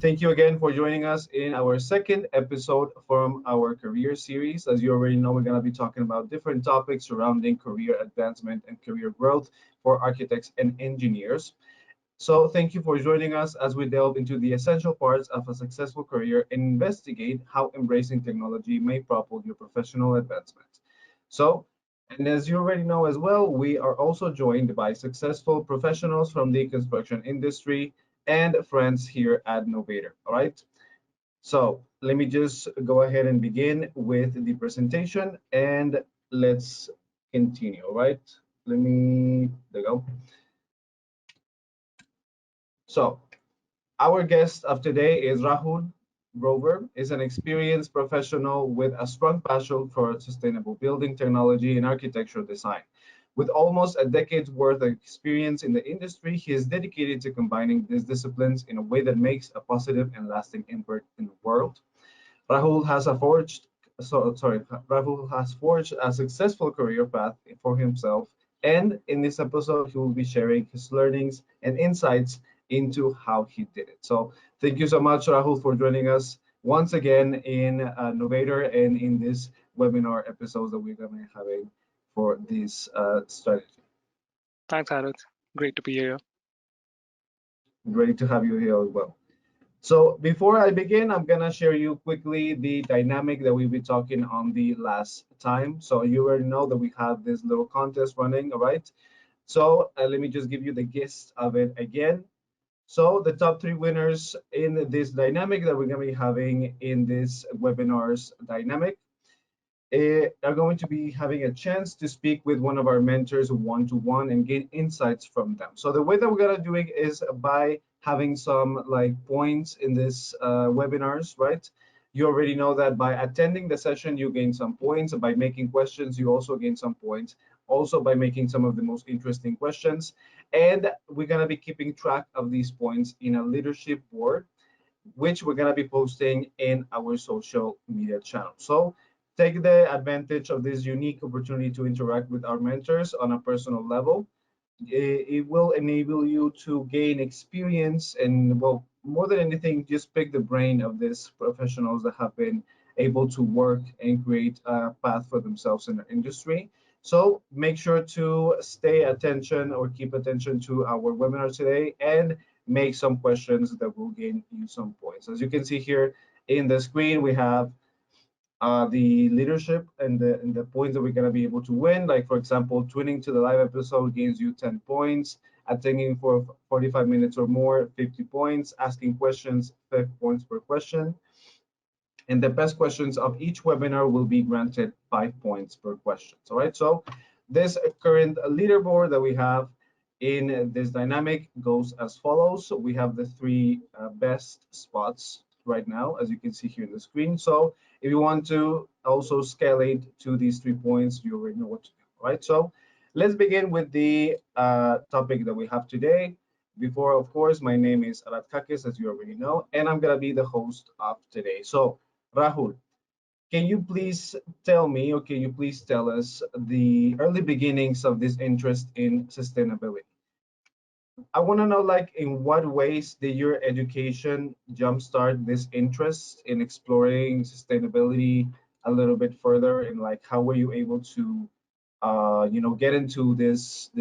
Thank you again for joining us in our second episode from our career series. As you already know, we're going to be talking about different topics surrounding career advancement and career growth for architects and engineers. So thank you for joining us as we delve into the essential parts of a successful career and investigate how embracing technology may propel your professional advancement. So, and as you already know as well, we are also joined by successful professionals from the construction industry and friends here at Novator. All right. So let me just go ahead and begin with the presentation and let's continue. All right. There you go. So our guest of today is Rahul Grover, is an experienced professional with a strong passion for sustainable building technology and architectural design. With almost a decade's worth of experience in the industry, he is dedicated to combining these disciplines in a way that makes a positive and lasting impact in the world. Rahul has a forged, Rahul has forged a successful career path for himself, and in this episode, he will be sharing his learnings and insights into how he did it. So, thank you so much, Rahul, for joining us once again in Novator and in this webinar episodes that we're going to be having for this strategy. Thanks, Harith. Great to be here. Great to have you here as well. So before I begin, I'm gonna share you quickly the dynamic that we were talking on the last time. So you already know that we have this little contest running, all right? So let me just give you the gist of it again. So the top three winners in this dynamic that we're gonna be having in this webinar's dynamic are going to be having a chance to speak with one of our mentors one-to-one and gain insights from them. So the way that we're gonna do it is by having some like points in this webinars, right? You already know that by attending the session, you gain some points. By making questions, you also gain some points. Also by making some of the most interesting questions. And we're gonna be keeping track of these points in a leadership board, which we're gonna be posting in our social media channel. So take the advantage of this unique opportunity to interact with our mentors on a personal level. It will enable you to gain experience and, well, more than anything, just pick the brain of these professionals that have been able to work and create a path for themselves in the industry. So make sure to stay attention or keep attention to our webinar today and make some questions that will gain you some points. As you can see here in the screen, we have the leadership and the points that we're going to be able to win. Like, for example, tuning to the live episode gains you 10 points, attending for 45 minutes or more, 50 points, asking questions, 5 points per question. And the best questions of each webinar will be granted 5 points per question. All right, so this current leaderboard that we have in this dynamic goes as follows. So we have the three best spots right now, as you can see here in the screen. So if you want to also escalate to these 3 points, you already know what to do, right? So let's begin with the topic that we have today. Before, of course, my name is Arat Kakis, as you already know, and I'm gonna be the host of today. So Rahul, can you please tell me, or can you please tell us the early beginnings of this interest in sustainability? I want to know, like, in what ways did your education jumpstart this interest in exploring sustainability a little bit further, and like, how were you able to, get into this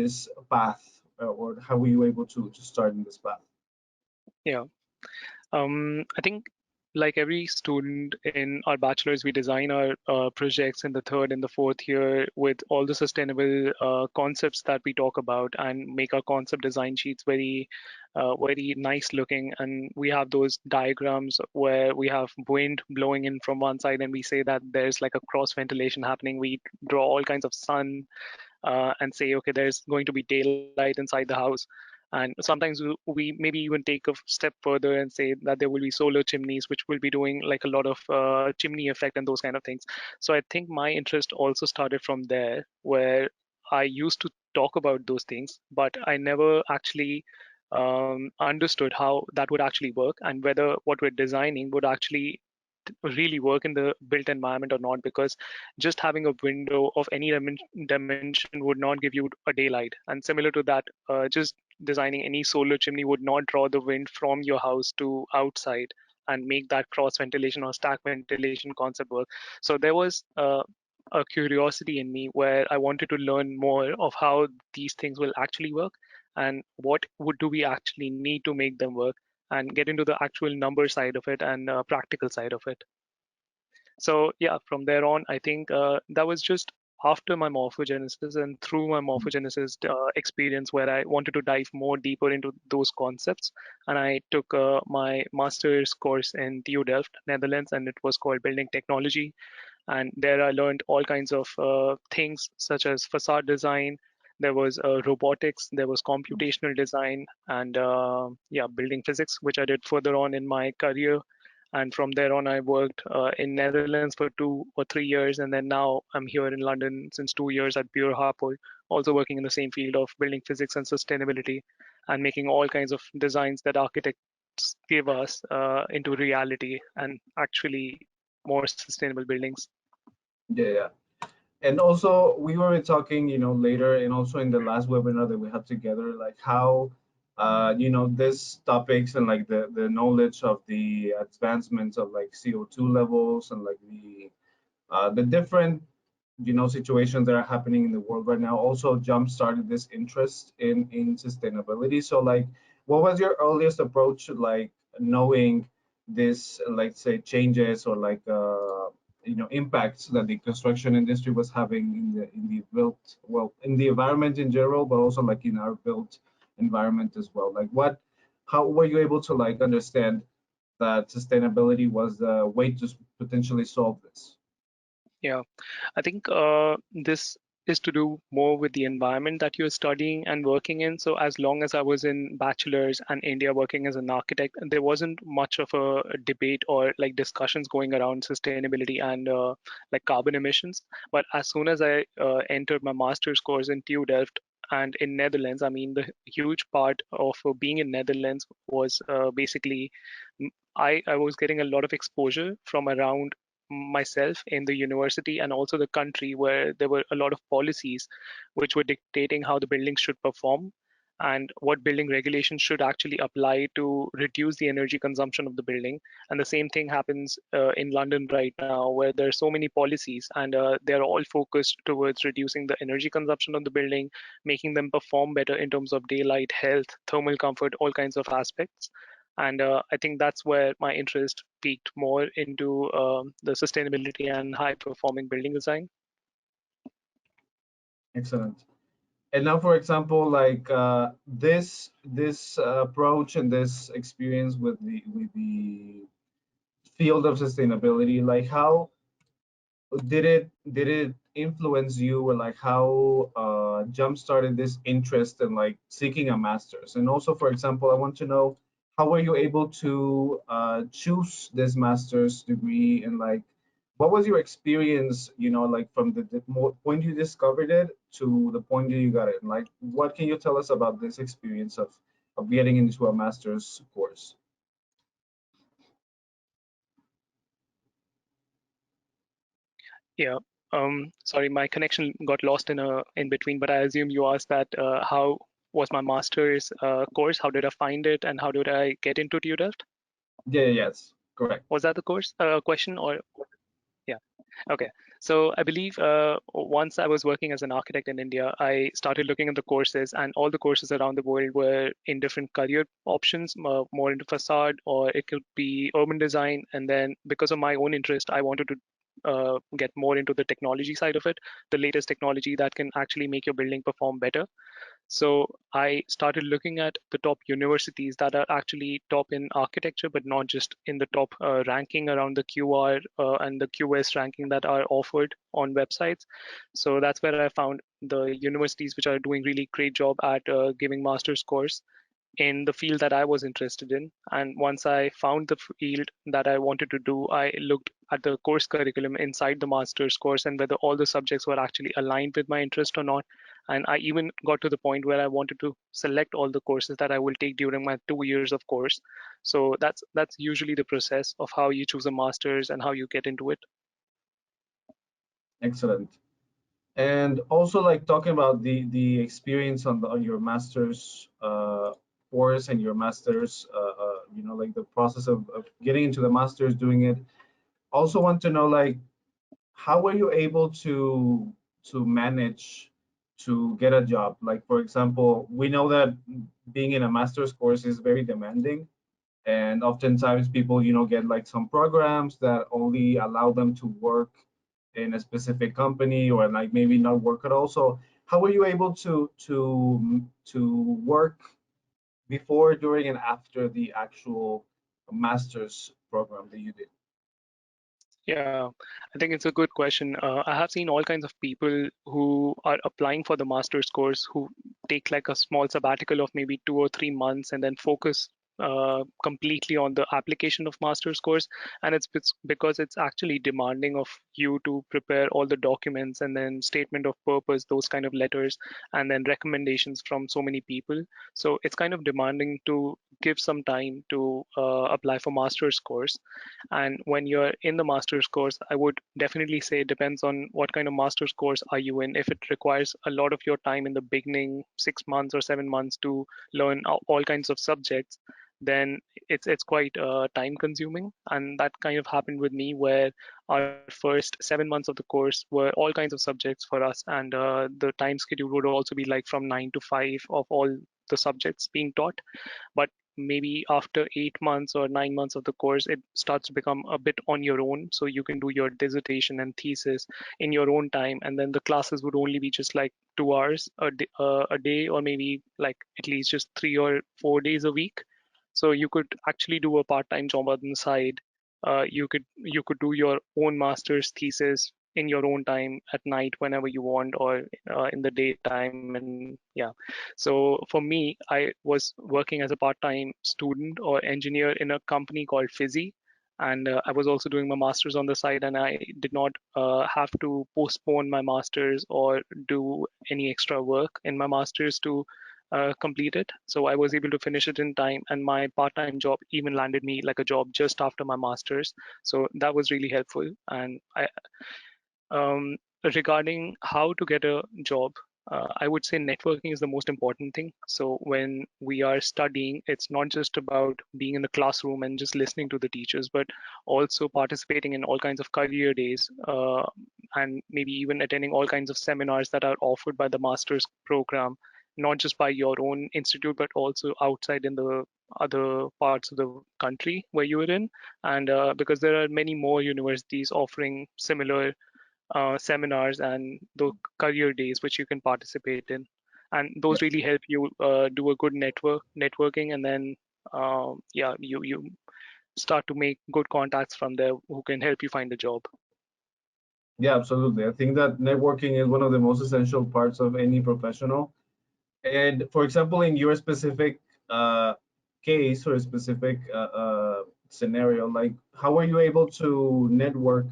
path, or how were you able to start in this path? Yeah. I think like every student in our bachelor's, we design our projects in the third and the fourth year with all the sustainable concepts that we talk about and make our concept design sheets very nice looking. And we have those diagrams where we have wind blowing in from one side and we say that there's like a cross ventilation happening. We draw all kinds of sun and say, okay, there's going to be daylight inside the house. And sometimes we maybe even take a step further and say that there will be solar chimneys, which will be doing like a lot of chimney effect and those kind of things. So I think my interest also started from there, where I used to talk about those things, but I never actually understood how that would actually work and whether what we're designing would actually really work in the built environment or not, because just having a window of any dimension would not give you a daylight. And similar to that, just designing any solar chimney would not draw the wind from your house to outside and make that cross ventilation or stack ventilation concept work. So there was a curiosity in me where I wanted to learn more of how these things will actually work and what would do we actually need to make them work, and get into the actual number side of it and practical side of it. So yeah, from there on, I think that was just after my morphogenesis and through my morphogenesis experience where I wanted to dive more deeper into those concepts. And I took my master's course in TU Delft, Netherlands, and it was called Building Technology. And there I learned all kinds of things such as facade design. There was robotics, there was computational design, and yeah, building physics, which I did further on in my career. And from there on, I worked in Netherlands for 2 or 3 years, and then now I'm here in London since 2 years at Buro Happold, also working in the same field of building physics and sustainability, and making all kinds of designs that architects give us into reality and actually more sustainable buildings. Yeah, yeah. And also we were talking, later, and also in the last webinar that we had together, like how, these topics and like the knowledge of the advancements of like CO2 levels and like the different, situations that are happening in the world right now also jump started this interest in sustainability. So like, what was your earliest approach, like knowing this, like say changes or like impacts that the construction industry was having in the built, well, in the environment in general, but also like in our built environment as well? Like how were you able to like understand that sustainability was the way to potentially solve this? Yeah, I think this is to do more with the environment that you're studying and working in. So as long as I was in bachelor's and India working as an architect, there wasn't much of a debate or like discussions going around sustainability and like carbon emissions. But as soon as I entered my master's course in TU Delft and in Netherlands, I mean, the huge part of being in Netherlands was basically I was getting a lot of exposure from around myself in the university and also the country, where there were a lot of policies which were dictating how the buildings should perform and what building regulations should actually apply to reduce the energy consumption of the building. And the same thing happens in London right now, where there are so many policies and they're all focused towards reducing the energy consumption of the building, making them perform better in terms of daylight, health, thermal comfort, all kinds of aspects. And I think that's where my interest peaked more into the sustainability and high performing building design. Excellent. And now, for example, like this approach and this experience with the field of sustainability, like how did it influence you, or like how jump started this interest in like seeking a master's? And also, for example, I want to know, how were you able to choose this master's degree, and like what was your experience, like from the point you discovered it to the point that you got it? And like, what can you tell us about this experience of getting into a master's course? Yeah. Sorry, my connection got lost in between, but I assume you asked that how was my master's course? How did I find it, and how did I get into TU Delft? Yeah, yes, correct. Was that the course question, or yeah? Okay. So I believe once I was working as an architect in India, I started looking at the courses, and all the courses around the world were in different career options, more into facade, or it could be urban design. And then because of my own interest, I wanted to get more into the technology side of it, the latest technology that can actually make your building perform better. So I started looking at the top universities that are actually top in architecture, but not just in the top ranking around the QR and the QS ranking that are offered on websites. So that's where I found the universities which are doing really great job at giving master's course in the field that I was interested in. And once I found the field that I wanted to do, I looked at the course curriculum inside the master's course and whether all the subjects were actually aligned with my interest or not. And I even got to the point where I wanted to select all the courses that I will take during my 2 years of course. So that's usually the process of how you choose a master's and how you get into it. Excellent. And also like talking about the experience on your master's course and your master's like the process of getting into the master's, doing it. Also want to know like how were you able to manage to get a job? Like for example, we know that being in a master's course is very demanding, and oftentimes people get like some programs that only allow them to work in a specific company or like maybe not work at all. So how were you able to work before, during, and after the actual master's program that you did? Yeah, I think it's a good question. I have seen all kinds of people who are applying for the master's course who take like a small sabbatical of maybe 2 or 3 months and then focus completely on the application of master's course. And it's because it's actually demanding of you to prepare all the documents and then statement of purpose, those kind of letters, and then recommendations from so many people. So it's kind of demanding to give some time to apply for master's course. And when you're in the master's course, I would definitely say it depends on what kind of master's course are you in. If it requires a lot of your time in the beginning, 6 months or 7 months to learn all kinds of subjects, then it's quite time consuming. And that kind of happened with me, where our first 7 months of the course were all kinds of subjects for us, and the time schedule would also be like from 9 to 5 of all the subjects being taught. But maybe after 8 months or 9 months of the course, it starts to become a bit on your own. So you can do your dissertation and thesis in your own time. And then the classes would only be just like 2 hours a day, or maybe like at least just 3 or 4 days a week. So you could actually do a part-time job on the side. You could do your own master's thesis in your own time at night whenever you want, or in the daytime. And yeah, so for me, I was working as a part-time student or engineer in a company called Fizzy, and I was also doing my master's on the side, and I did not have to postpone my master's or do any extra work in my master's to complete it. So I was able to finish it in time, and my part-time job even landed me like a job just after my master's. So that was really helpful. And um, regarding how to get a job, I would say networking is the most important thing. So when we are studying, it's not just about being in the classroom and just listening to the teachers, but also participating in all kinds of career days, and maybe even attending all kinds of seminars that are offered by the master's program, not just by your own institute, but also outside in the other parts of the country where you are in. And because there are many more universities offering similar seminars and the career days which you can participate in, and Yeah. those really help you do a good networking, and then yeah, you start to make good contacts from there who can help you find a job. Yeah, absolutely. I think that networking is one of the most essential parts of any professional. And for example, in your specific uh, case or specific scenario, like how are you able to network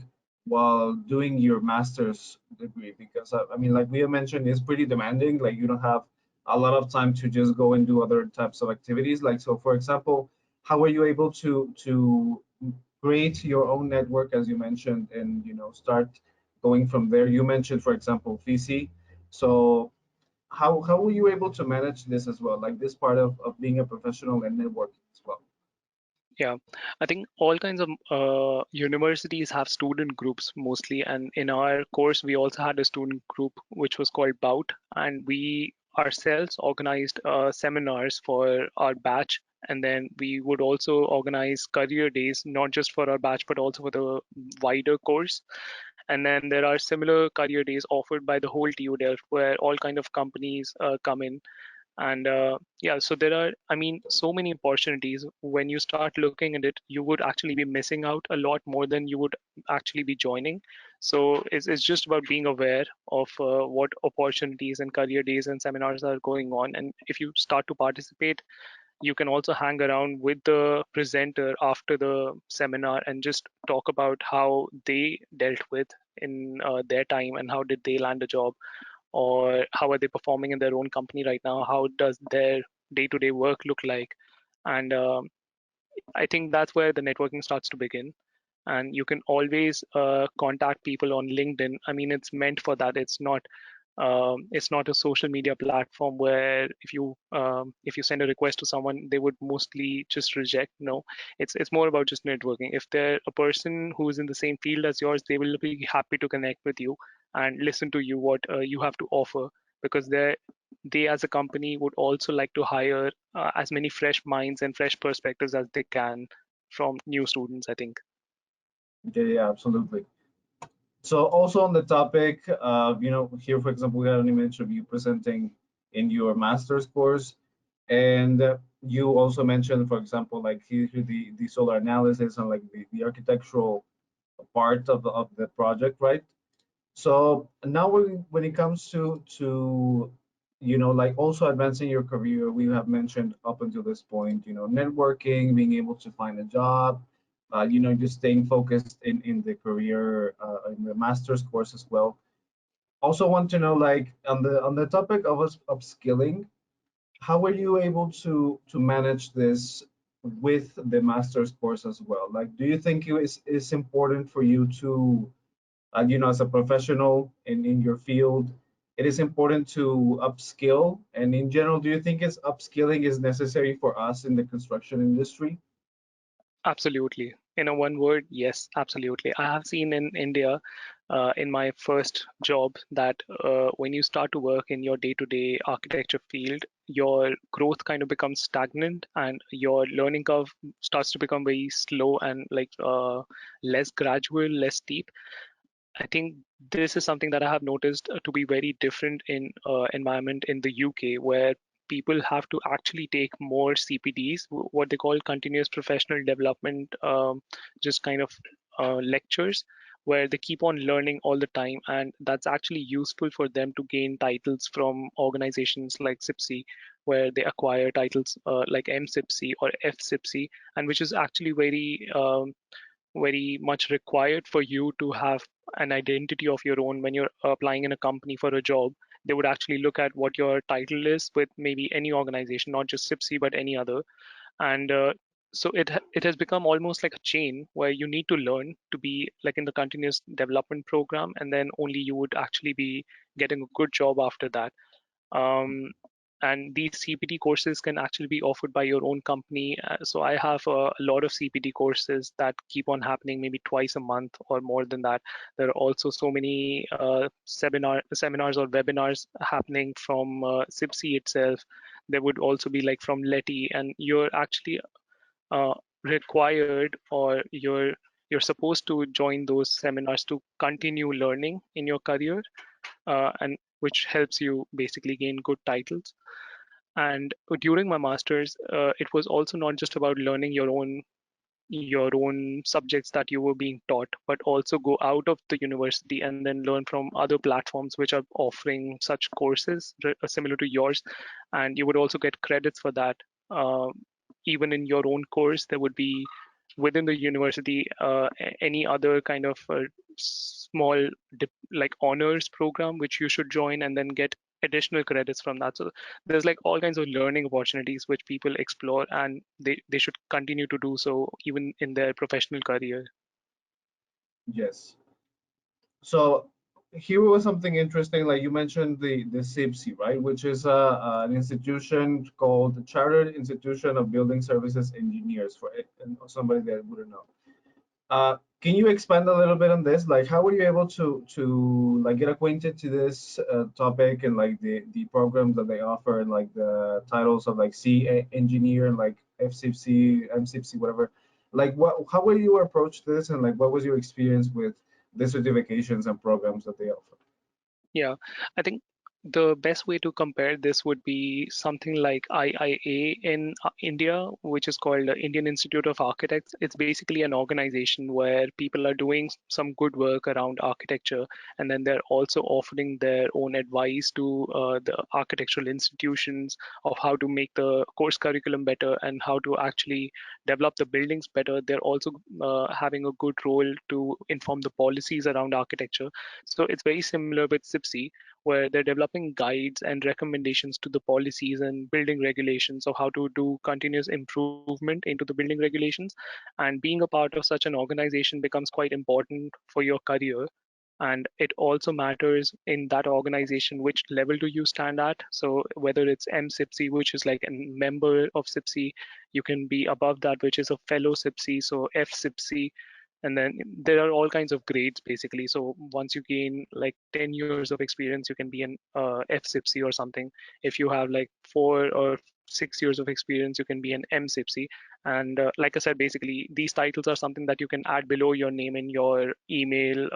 while doing your master's degree? Because I mean, like we have mentioned, it's pretty demanding. Like you don't have a lot of time to just go and do other types of activities. Like so, for example, how are you able to create your own network, as you mentioned, and start going from there? You mentioned, for example, VC. So how were you able to manage this as well, like this part of being a professional and networking as well? Yeah, I think all kinds of universities have student groups mostly, and in our course we also had a student group which was called Bout, and we ourselves organized seminars for our batch, and then we would also organize career days, not just for our batch but also for the wider course. And then there are similar career days offered by the whole TU Delft, where all kind of companies come in. And yeah, so there are, I mean, so many opportunities. When you start looking at it, you would actually be missing out a lot more than you would actually be joining. So it's just about being aware of what opportunities and career days and seminars are going on. And if you start to participate, you can also hang around with the presenter after the seminar and just talk about how they dealt with in their time, and how did they land a job, or how are they performing in their own company right now, how does their day-to-day work look like. And I think that's where the networking starts to begin. and you can always contact people on LinkedIn. I mean, it's meant for that. It's not a social media platform where if you send a request to someone, they would mostly just reject. No, it's more about just networking. If they're a person who is in the same field as yours, they will be happy to connect with you and listen to you what you have to offer, because they as a company would also like to hire as many fresh minds and fresh perspectives as they can from new students, I think. Yeah, yeah, absolutely. So also on the topic of, here, for example, we had an image of you presenting in your master's course, and you also mentioned, for example, like here the solar analysis and like the architectural part of the project, right? So now when it comes to like also advancing your career, we have mentioned up until this point, networking, being able to find a job, just staying focused in the career, in the master's course as well. Also want to know, like, on the topic of us upskilling, how were you able to manage this with the master's course as well? Like, do you think it's important for you to as a professional in your field, it is important to upskill? And in general, do you think upskilling is necessary for us in the construction industry? Absolutely. In a one word, yes, absolutely. I have seen in India, in my first job, that when you start to work in your day-to-day architecture field, your growth kind of becomes stagnant and your learning curve starts to become very slow and like less gradual, less steep. I think this is something that I have noticed to be very different in environment in the UK, where people have to actually take more CPDs, what they call continuous professional development, just kind of lectures, where they keep on learning all the time, and that's actually useful for them to gain titles from organizations like SIPSI, where they acquire titles like MSIPSI or FSIPSI, and which is actually very much required for you to have an identity of your own when you're applying in a company for a job. They would actually look at what your title is with maybe any organization, not just SIPSI, but any other. And so it has become almost like a chain where you need to learn to be like in the continuous development program, and then only you would actually be getting a good job after that. um, and these CPD courses can actually be offered by your own company. So I have a lot of CPD courses that keep on happening maybe twice a month or more than that. There are also so many seminars or webinars happening from SIPSI itself. There would also be like from Leti, and you're actually uh, required, or you're supposed to join those seminars to continue learning in your career, and which helps you basically gain good titles. And during my masters, it was also not just about learning your own subjects that you were being taught, but also go out of the university and then learn from other platforms which are offering such courses similar to yours, and you would also get credits for that. Um, Even in your own course, there would be within the university any other kind of small like honors program which you should join and then get additional credits from that. So there's like all kinds of learning opportunities which people explore, and they should continue to do so even in their professional career. Yes. So here was something interesting, like you mentioned the SIPSI, right, which is an institution called the Chartered Institution of Building Services Engineers, for it, and somebody that wouldn't know. Can you expand a little bit on this? Like, how were you able to like get acquainted to this topic, and like the programs that they offer, and like the titles of like engineer and like FCC, MCC, whatever? Like, how were you approach this, and like what was your experience with the certifications and programs that they offer? Yeah, I think the best way to compare this would be something like IIA in India, which is called the Indian Institute of Architects. It's basically an organization where people are doing some good work around architecture, and then they're also offering their own advice to the architectural institutions of how to make the course curriculum better and how to actually develop the buildings better. They're also having a good role to inform the policies around architecture. So it's very similar with SIPSI, where they're developing guides and recommendations to the policies and building regulations of how to do continuous improvement into the building regulations. And being a part of such an organization becomes quite important for your career. And it also matters in that organization which level do you stand at. So whether it's MCPC, which is like a member of CIPC, you can be above that, which is a fellow CIPC, so FCIPC. And then there are all kinds of grades basically. So once you gain like 10 years of experience, you can be an FCIPC or something. If you have like 4 or 6 years of experience, you can be an MCIPC. And like I said, basically, these titles are something that you can add below your name in your email,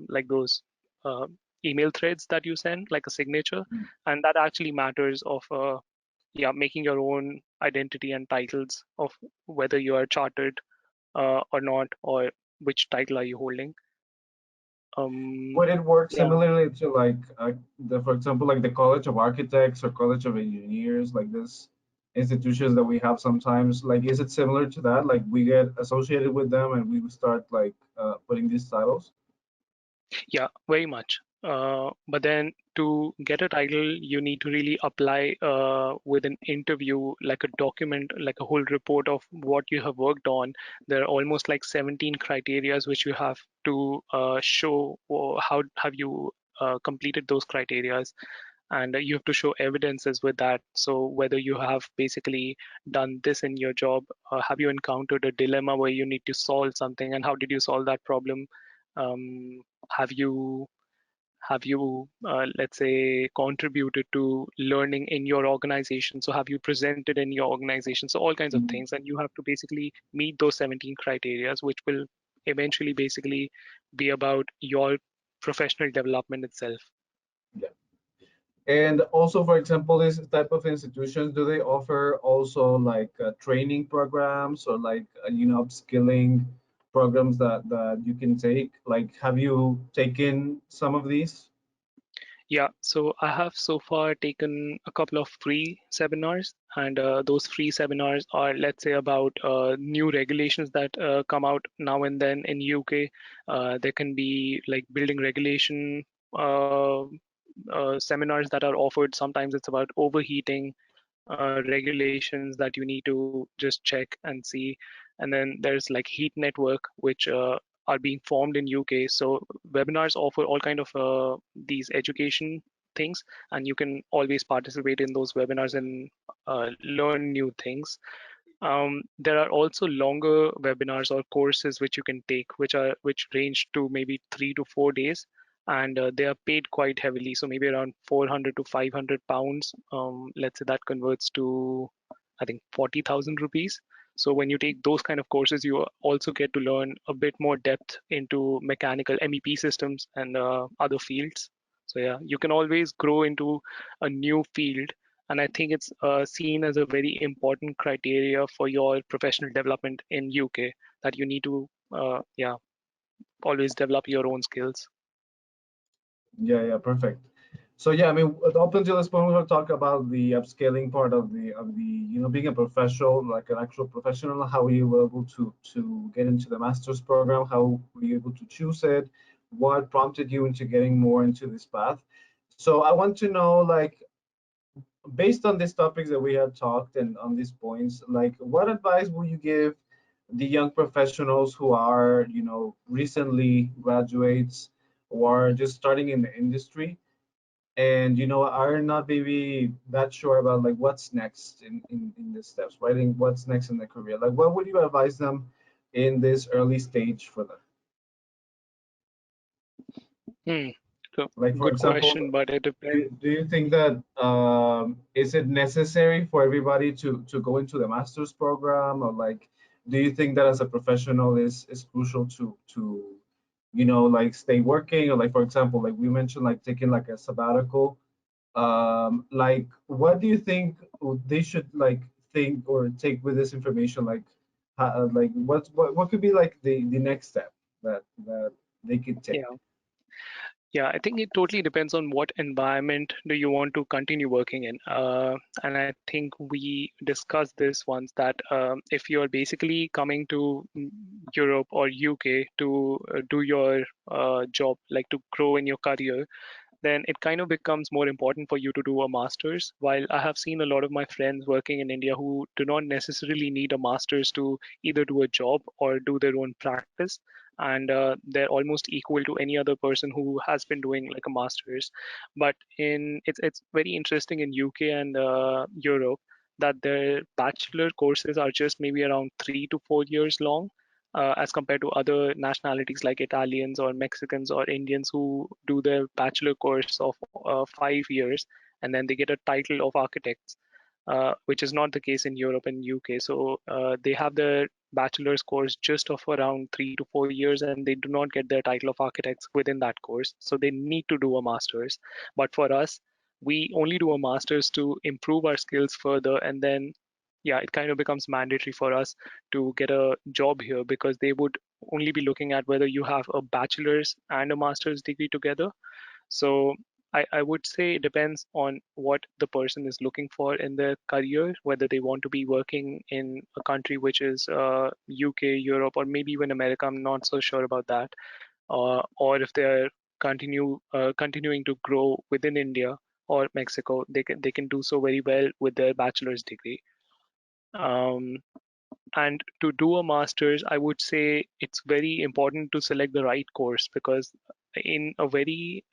like those uh, email threads that you send, like a signature. And that actually matters of, yeah, making your own identity and titles of whether you are chartered or not, or which title are you holding. Would it work Yeah. similarly to like for example, like the College of Architects or College of Engineers, like this institutions that we have sometimes? Like, is it similar to that? Like, we get associated with them and we start like putting these titles? Yeah, very much. But then to get a title, you need to really apply with an interview, like a document, like a whole report of what you have worked on. There are almost like 17 criterias which you have to show, or how have you completed those criterias. And you have to show evidences with that. So whether you have basically done this in your job, have you encountered a dilemma where you need to solve something, and how did you solve that problem? Um, have you let's say contributed to learning in your organization? So have you presented in your organization? So all kinds of Mhm. things, and you have to basically meet those 17 criterias, which will eventually basically be about your professional development itself. Yeah. And also, for example, this type of institutions, do they offer also like training programs or like upskilling programs that you can take? Like, have you taken some of these? Yeah, so I have so far taken a couple of free seminars, and those free seminars are, let's say, about new regulations that come out now and then in UK. There can be like building regulation seminars that are offered. Sometimes it's about overheating regulations that you need to just check and see. And then there's like Heat Network, which are being formed in UK. So webinars offer all kind of these education things, and you can always participate in those webinars and learn new things. There are also longer webinars or courses which you can take, which range to maybe 3 to 4 days, and they are paid quite heavily. So maybe around 400 to 500 pounds. Let's say that converts to, I think, 40,000 rupees. So when you take those kind of courses, you also get to learn a bit more depth into mechanical MEP systems and other fields. So yeah, you can always grow into a new field, and I think it's seen as a very important criteria for your professional development in UK, that you need to yeah, always develop your own skills. Yeah, yeah, perfect. So yeah, I mean, up until this point, we will talk about the upscaling part of the being a professional, like an actual professional. How were you able to get into the master's program? How were you able to choose it? What prompted you into getting more into this path? So I want to know, like, based on these topics that we have talked and on these points, like, what advice will you give the young professionals who are, recently graduates or just starting in the industry and are not maybe that sure about like what's next in the steps, right? And what's next in the career? Like, what would you advise them in this early stage for them? Hmm. So Like, for good example, question, but it depends. do you think that is it necessary for everybody to go into the master's program, or like, do you think that as a professional is crucial to like stay working, or like, for example, like we mentioned, like taking like a sabbatical, like what do you think they should like think or take with this information, like like what could be like the next step that they could take? Yeah. Yeah, I think it totally depends on what environment do you want to continue working in. And I think we discussed this once, that if you're basically coming to Europe or UK to do your job, like to grow in your career, then it kind of becomes more important for you to do a master's. While I have seen a lot of my friends working in India who do not necessarily need a master's to either do a job or do their own practice, and they're almost equal to any other person who has been doing like a master's. But it's very interesting in UK and Europe that their bachelor courses are just maybe around 3 to 4 years long, as compared to other nationalities like Italians or Mexicans or Indians who do their bachelor course of 5 years, and then they get a title of architects, which is not the case in Europe and UK. So they have their bachelor's course just of around 3 to 4 years, and they do not get their title of architects within that course. So they need to do a master's. But for us, we only do a master's to improve our skills further, and then yeah, it kind of becomes mandatory for us to get a job here, because they would only be looking at whether you have a bachelor's and a master's degree together. So I would say it depends on what the person is looking for in their career, whether they want to be working in a country which is UK, Europe, or maybe even America. I'm not so sure about that. Or if they're continuing to grow within India or Mexico, they can do so very well with their bachelor's degree. Um, and to do a master's, I would say it's very important to select the right course, because in a very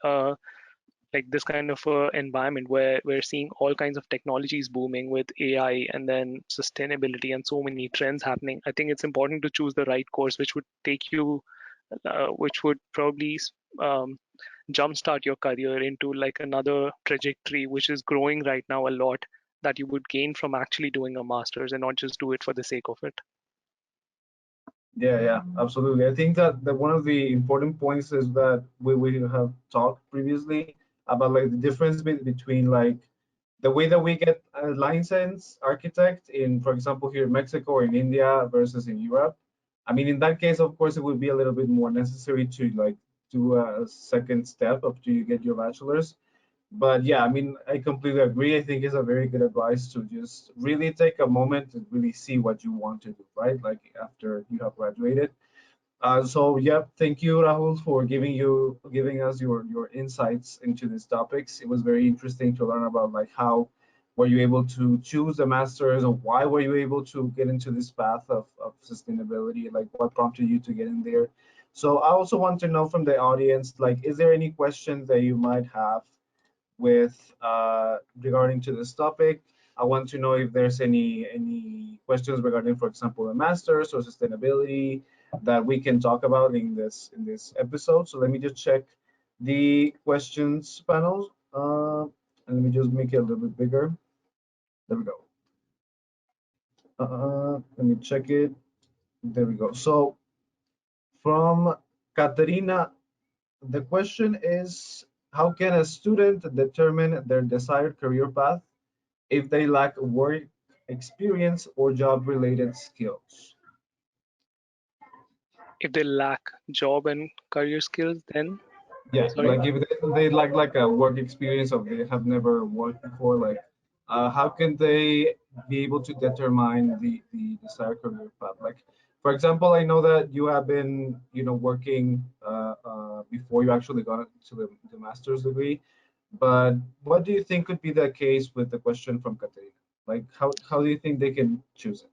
like this kind of environment where we're seeing all kinds of technologies booming with AI and then sustainability and so many trends happening, I think it's important to choose the right course which would take you, which would probably um, jumpstart your career into like another trajectory which is growing right now a lot, that you would gain from actually doing a master's and not just do it for the sake of it. Yeah, yeah, absolutely. I think that one of the important points is that we have talked previously about like the difference between like the way that we get a licensed architect in, for example, here in Mexico or in India versus in Europe. I mean, in that case, of course, it would be a little bit more necessary to like do a second step after you get your bachelor's. But yeah, I mean, I completely agree. I think it's a very good advice to just really take a moment to really see what you want to do, right? Like after you have graduated. So yeah, thank you, Rahul, for giving us your insights into these topics. It was very interesting to learn about like how were you able to choose the masters, or why were you able to get into this path of sustainability, like what prompted you to get in there. So I also want to know from the audience, like, is there any questions that you might have with regarding to this topic? I want to know if there's any questions regarding, for example, the masters or sustainability that we can talk about in this episode. So let me just check the questions panel, and let me just make it a little bit bigger. There we go. Let me check it. There we go. So from Katerina, the question is, how can a student determine their desired career path if they lack work experience or job related skills? If they lack job and career skills, then Yeah, sorry. like if they lack like a work experience or they have never worked before, like how can they be able to determine the desired career path? Like, for example, I know that you have been, you know, working before you actually got into the master's degree, but what do you think could be the case with the question from Katerina? Like, how do you think they can choose it?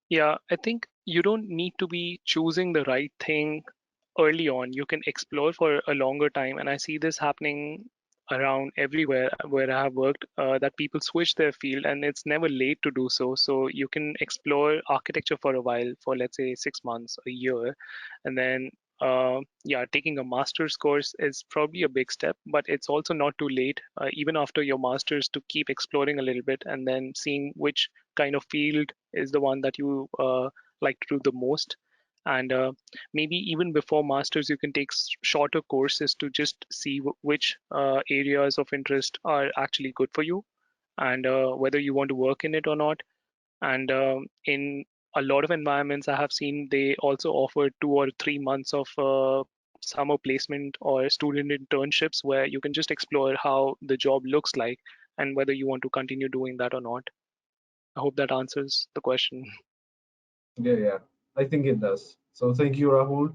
Yeah, I think you don't need to be choosing the right thing early on. You can explore for a longer time. And I see this happening around everywhere where I have worked, that people switch their field and it's never late to do so. So you can explore architecture for a while, for let's say 6 months, a year, and then yeah, taking a master's course is probably a big step, but it's also not too late, even after your master's, to keep exploring a little bit and then seeing which kind of field is the one that you like to do the most. And maybe even before masters, you can take shorter courses to just see which areas of interest are actually good for you, and whether you want to work in it or not. And in a lot of environments I have seen, they also offer 2 or 3 months of summer placement or student internships where you can just explore how the job looks like and whether you want to continue doing that or not. I hope that answers the question. Yeah, yeah, I think it does. So thank you, Rahul.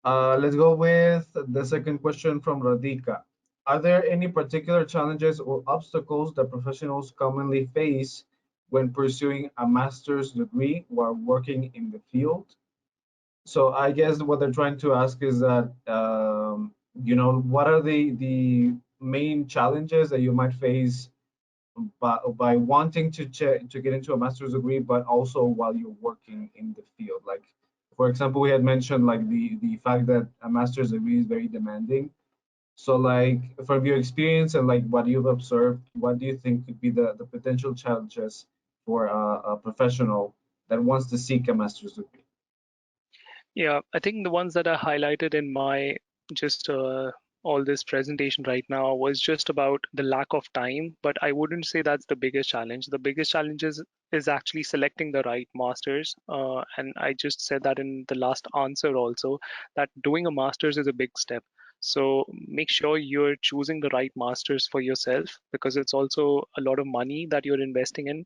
Let's go with the second question from Radhika. Are there any particular challenges or obstacles that professionals commonly face when pursuing a master's degree while working in the field? So I guess what they're trying to ask is that, what are the main challenges that you might face by wanting to get into a master's degree, but also while you're working in the field? Like, for example, we had mentioned like the fact that a master's degree is very demanding. So like from your experience and like what you've observed, what do you think could be the potential challenges for a professional that wants to seek a master's degree? Yeah, I think the ones that are highlighted in my just all this presentation right now was just about the lack of time, but I wouldn't say that's the biggest challenge. The biggest challenge is actually selecting the right masters, and I just said that in the last answer also, that doing a masters is a big step. So make sure you're choosing the right masters for yourself, because it's also a lot of money that you're investing in.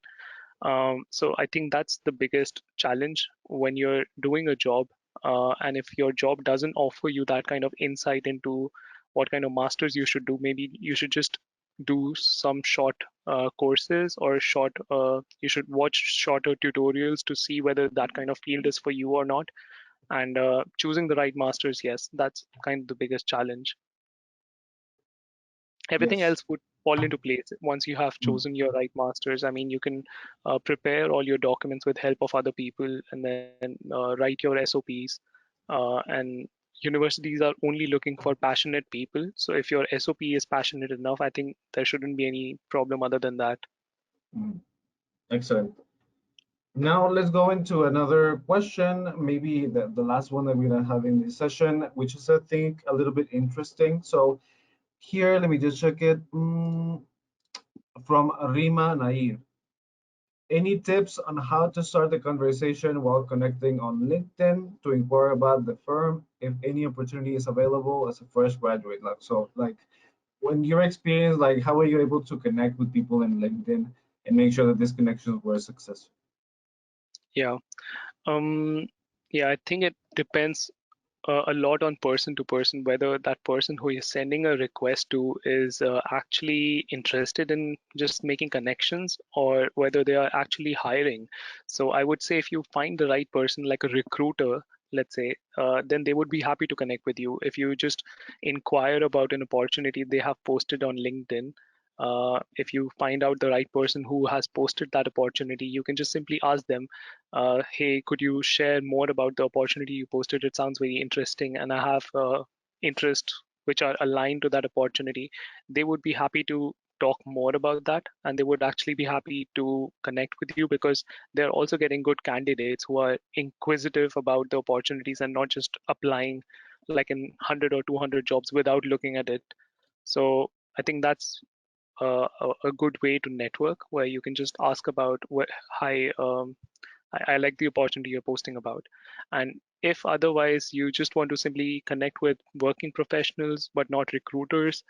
So I think that's the biggest challenge when you're doing a job. And if your job doesn't offer you that kind of insight into what kind of masters you should do, maybe you should just do some short courses, or you should watch shorter tutorials to see whether that kind of field is for you or not. And choosing the right masters, yes, that's kind of the biggest challenge. Everything Yes. else would fall into place once you have Mm. chosen your right masters. I mean, you can prepare all your documents with help of other people, and then write your SOPs. And universities are only looking for passionate people. So if your SOP is passionate enough, I think there shouldn't be any problem other than that. Mm. Excellent. Now let's go into another question, maybe the last one that we're gonna have in this session, which is I think a little bit interesting. So here, let me just check it. From Rima Nair. Any tips on how to start the conversation while connecting on LinkedIn to inquire about the firm if any opportunity is available as a fresh graduate? Like, so, like, when your experience, like, how were you able to connect with people in LinkedIn and make sure that these connections were successful? Yeah. Um, yeah, I think it depends a lot on person to person, whether that person who you're sending a request to is actually interested in just making connections, or whether they are actually hiring. So I would say if you find the right person, like a recruiter, let's say, then they would be happy to connect with you. If you just inquire about an opportunity they have posted on LinkedIn, if you find out the right person who has posted that opportunity, you can just simply ask them, hey, could you share more about the opportunity you posted? It sounds very interesting, and I have interests which are aligned to that opportunity. They would be happy to talk more about that, and they would actually be happy to connect with you, because they're also getting good candidates who are inquisitive about the opportunities and not just applying like in 100 or 200 jobs without looking at it. So I think that's a good way to network, where you can just ask about hi, I like the opportunity you're posting about. And if otherwise you just want to simply connect with working professionals but not recruiters,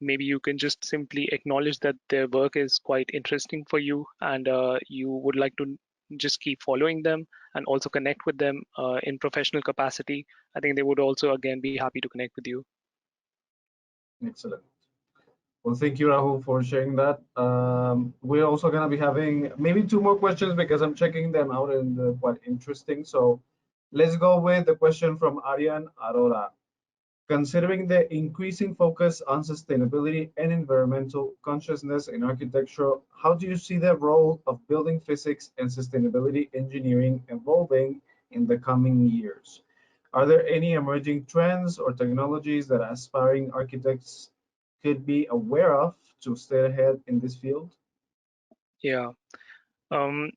maybe you can just simply acknowledge that their work is quite interesting for you, and you would like to just keep following them and also connect with them in professional capacity. I think they would also again be happy to connect with you. Excellent. Well, thank you, Rahul, for sharing that. We're also going to be having maybe two more questions because I'm checking them out and they're quite interesting. So let's go with the question from Aryan Arora. Considering the increasing focus on sustainability and environmental consciousness in architecture, how do you see the role of building physics and sustainability engineering evolving in the coming years? Are there any emerging trends or technologies that aspiring architects could be aware of to stay ahead in this field? Yeah. Um,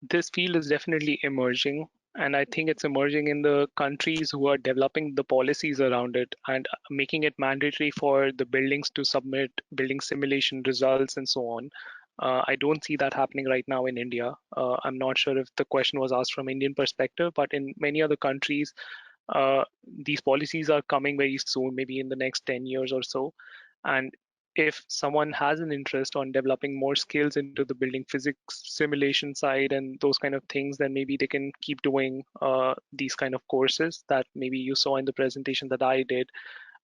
this field is definitely emerging, and I think it's emerging in the countries who are developing the policies around it and making it mandatory for the buildings to submit building simulation results and so on. I don't see that happening right now in India. I'm not sure if the question was asked from Indian perspective, but in many other countries, uh, these policies are coming very soon, maybe in the next 10 years or so. And if someone has an interest on developing more skills into the building physics simulation side and those kind of things, then maybe they can keep doing these kind of courses that maybe you saw in the presentation that I did.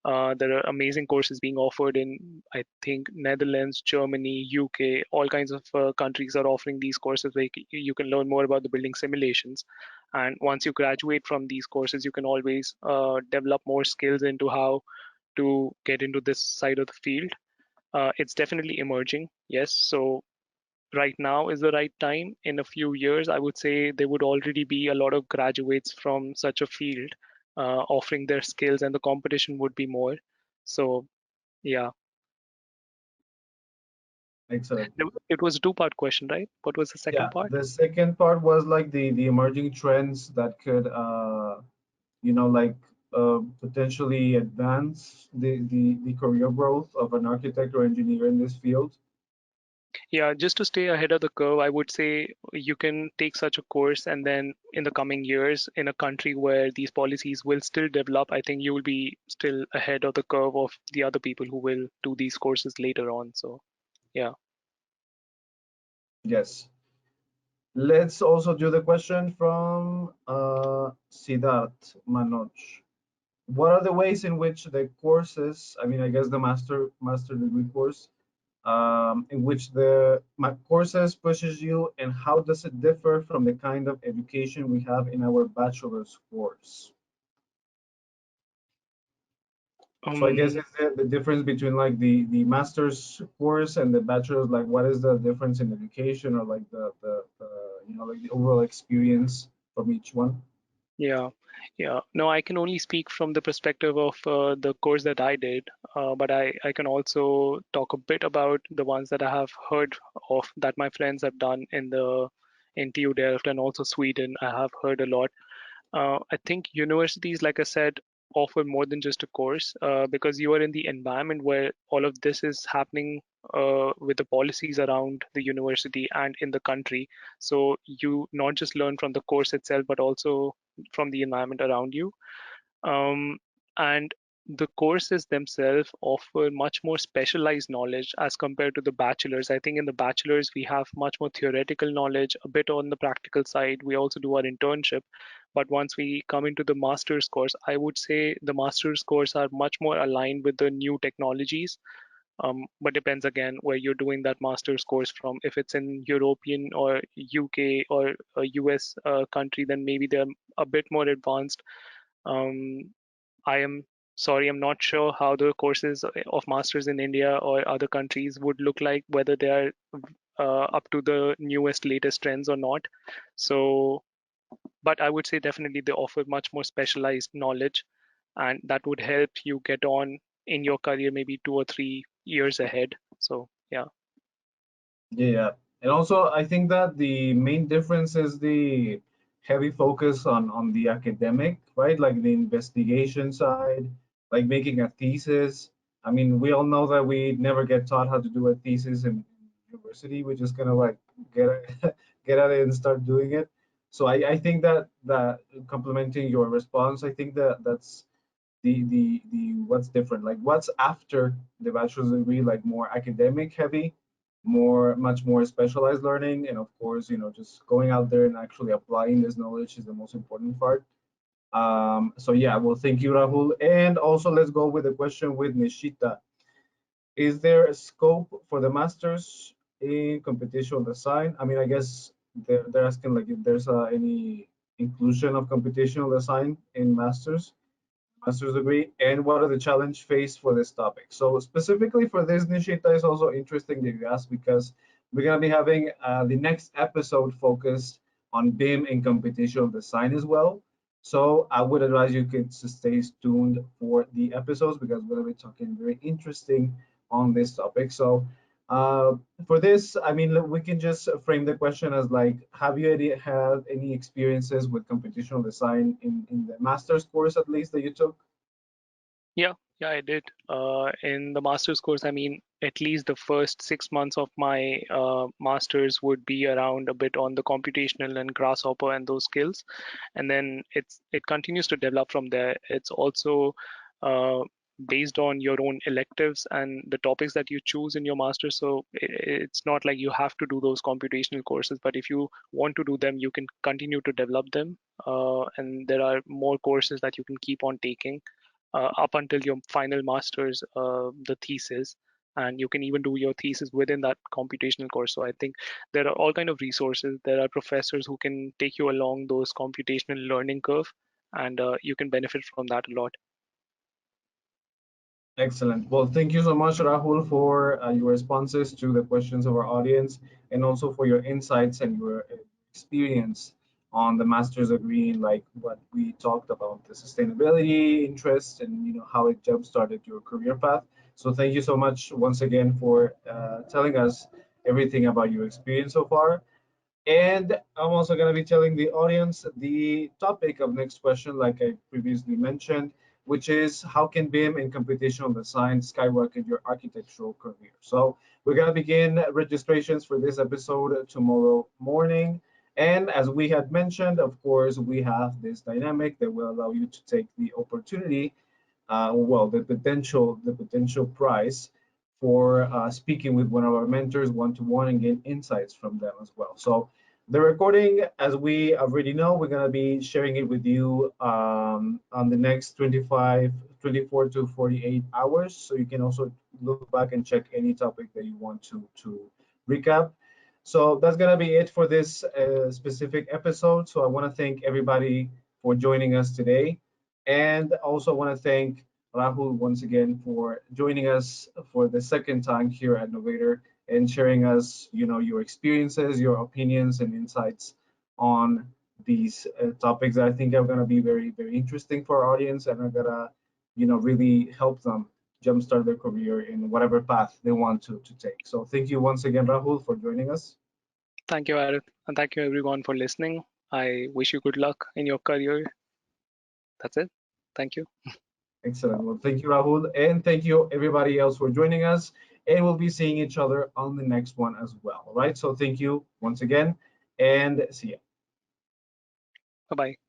There are amazing courses being offered in, I think, Netherlands, Germany, UK. All kinds of countries are offering these courses where you can learn more about the building simulations. And once you graduate from these courses, you can always develop more skills into how to get into this side of the field. It's definitely emerging, yes. So right now is the right time. In a few years, I would say there would already be a lot of graduates from such a field offering their skills, and the competition would be more. So, yeah. Excellent. It was a two-part question, right? What was the second Yeah, part? the second part was like the emerging trends that could like potentially advance the career growth of an architect or engineer in this field. Yeah, just to stay ahead of the curve, I would say you can take such a course, and then in the coming years, in a country where these policies will still develop, I think you will be still ahead of the curve of the other people who will do these courses later on. So, yeah. Yes. Let's also do the question from Siddharth Manoj. What are the ways in which the courses, I mean, I guess the master degree course, in which the courses pushes you, and how does it differ from the kind of education we have in our bachelor's course? So I guess Um, it's the difference between like the master's course and the bachelor's, like what is the difference in education, or like the like the overall experience from each one? Yeah, yeah. No, I can only speak from the perspective of the course that I did, but I can also talk a bit about the ones that I have heard of that my friends have done in the in TU Delft and also Sweden. I have heard a lot. I think universities, like I said, offer more than just a course because you are in the environment where all of this is happening with the policies around the university and in the country. So you not just learn from the course itself, but also from the environment around you. Um, and the courses themselves offer much more specialized knowledge as compared to the bachelor's. I think in the bachelor's, we have much more theoretical knowledge, a bit on the practical side. We also do our internship. But once we come into the master's course, I would say the master's course are much more aligned with the new technologies. But depends again where you're doing that master's course from. If it's in European or UK or a US country, then maybe they're a bit more advanced. um, I am sorry, I'm not sure how the courses of masters in India or other countries would look like, whether they are up to the newest, latest trends or not. So, but I would say definitely they offer much more specialized knowledge, and that would help you get on in your career maybe 2 or 3 years ahead. So, yeah. Yeah, and also I think that the main difference is the heavy focus on the academic, right? Like the investigation side, like making a thesis. I mean, we all know that we never get taught how to do a thesis in university. We're just gonna like get get at it and start doing it. So I think that complementing your response, I think that that's the what's different, like what's after the bachelor's degree, like more academic heavy, much more specialized learning, and of course just going out there and actually applying this knowledge is the most important part. So yeah, well, thank you, Rahul. And also let's go with the question with Nishita. Is there a scope for the masters in computational design? I mean, I guess they're asking like if there's any inclusion of computational design in master's degree, and what are the challenge faced for this topic. So specifically for this, Nishita, is also interesting that you asked, because we're going to be having the next episode focused on BIM and computational design as well. So I would advise you to stay tuned for the episodes, because we're going to be talking very interesting on this topic. So uh, for this, I mean, we can just frame the question as like, have you had any experiences with computational design in the master's course, at least, that you took? Yeah, yeah, I did. In the master's course, I mean, at least the first 6 months of my master's would be around a bit on the computational and grasshopper and those skills, and then it continues to develop from there. It's also uh, based on your own electives and the topics that you choose in your master's. So it's not like you have to do those computational courses, but if you want to do them, you can continue to develop them, and there are more courses that you can keep on taking. up until your final master's, the thesis, and you can even do your thesis within that computational course. So I think there are all kind of resources. There are professors who can take you along those computational learning curve, and you can benefit from that a lot. Excellent. Well, thank you so much, Rahul, for your responses to the questions of our audience, and also for your insights and your experience on the master's degree, like what we talked about, the sustainability interests, and how it jump started your career path. So thank you so much once again for telling us everything about your experience so far. And I'm also going to be telling the audience the topic of next question, like I previously mentioned, which is how can BIM and computational design skyrocket your architectural career? So we're going to begin registrations for this episode tomorrow morning. And as we had mentioned, of course, we have this dynamic that will allow you to take the opportunity, the potential prize for speaking with one of our mentors one-to-one and get insights from them as well. So the recording, as we already know, we're going to be sharing it with you on the next 24 to 48 hours. So you can also look back and check any topic that you want to recap. So that's going to be it for this specific episode. So I want to thank everybody for joining us today. And also want to thank Rahul once again for joining us for the second time here at Novator and sharing us, your experiences, your opinions, and insights on these topics that I think are going to be very, very interesting for our audience and are going to, really help them jumpstart their career in whatever path they want to take. So thank you once again, Rahul, for joining us. Thank you, Arif, and thank you everyone for listening. I wish you good luck in your career. That's it. Thank you. Excellent. Well, thank you, Rahul, and thank you everybody else for joining us. And we'll be seeing each other on the next one as well. All right. So thank you once again, and see you. Bye bye.